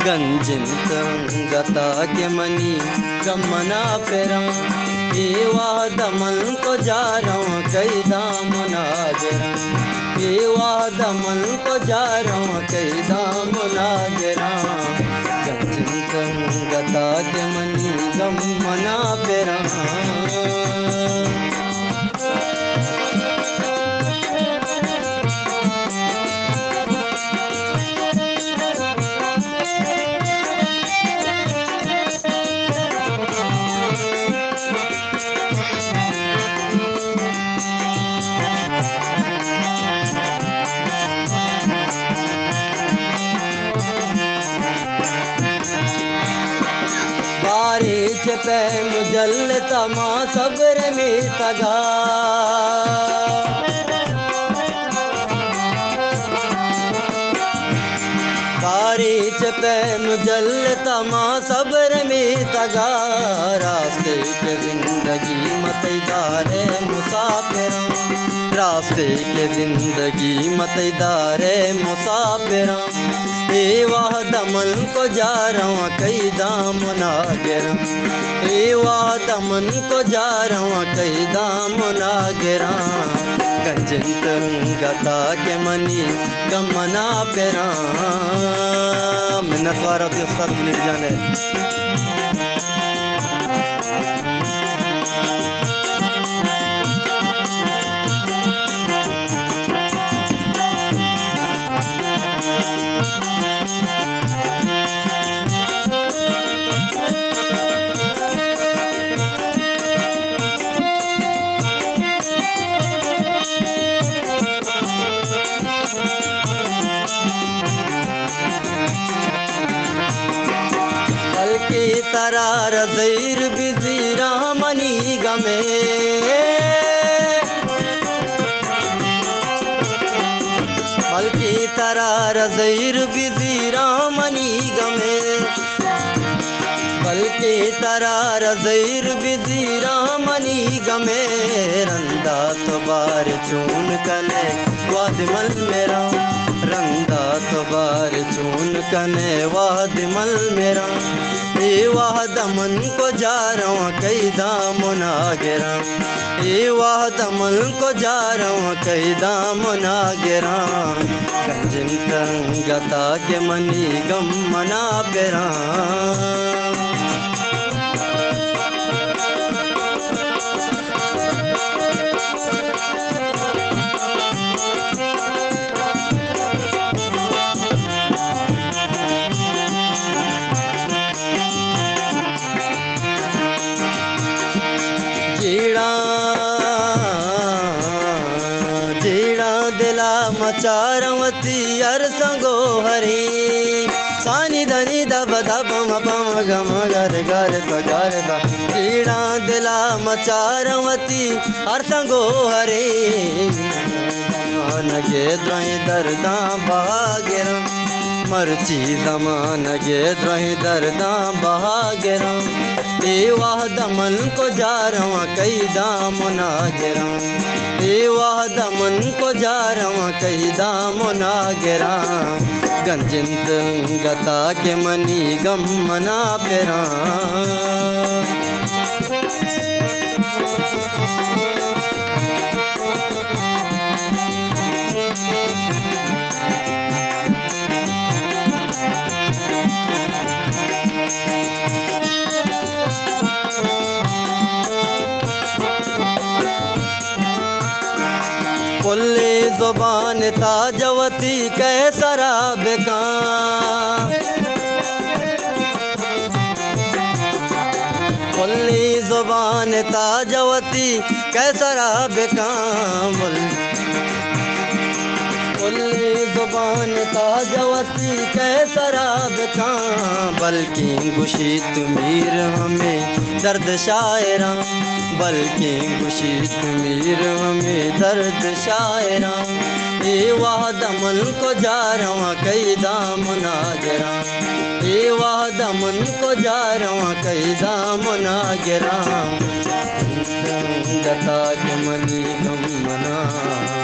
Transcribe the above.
गंजिन गता के मनी गमना पेरा वाह दमन को जा रहा हूँ कई दामना गिरा वाह दमन को जा रहा हूँ कई दामना गिरा गंजिन गता के मनी गमना पेरा बारिश पे मुजल तमा सब्र में तगा बारिश पे मुजल तमा सब्र में तगा रास्ते के जिंदगी मतदार मुसाफिर रास्ते के जिंदगी मतदार मुसाफिर वाह दमन को जा रहा हूँ कई दामना गिरा वाह दमन को जा रहा हूँ कई दामना गिरा गंजिन गता के मनी गमना पेरा मिन्नत वारा के उस्ताद मिल जाने की तरह रज़ैर बिज़ीरा मनी गमे फल की तरह रज़ैर बिज़ीरा मनी गमे फल की तरह रज़ैर बिज़ीरा मनी गमे रंदा तो बार चून कने वादिमल मेरा रंदा तो बार चून कने वादिमल मेरा वाह दमन को जा रहा हूँ कई दामना गिरा वाह दमन को जा रहा हूँ कई दामना गिरा गंजिन गता के मनी गमना पेरा जीड़ा दिला मचारवती अर संगो हरी सानी धनी दब दब मपम गम गर गर गर जीड़ा दिला मचारवती अर संगो हरी के द्रही दर्दा बागिरा मर्ची दमान गे द्रही दर्दा बहागिरा वाह दमन को जा रहा हूँ कई दामना गिरा वाह दमन को जा रहा हूँ कई दामना गिरा गंजिन गता के मनी गमना पेरा पुल्ली ज़ुबान ताजवती कैसरा बेका पुल्ली ज़ुबान ताजवती कैसरा बेकाम पुल्ली ज़ुबान ताजवती कैसरा बेकाम बल्कि गुशी तुमीर हमें दर्द शायरा बल्कि खुशी तुमीर में दर्द शायरा वाह दमन को जा रहा कई दामना गिरा वाह दमन को जा रहा कई दामना गिरा गता के मनी गम मना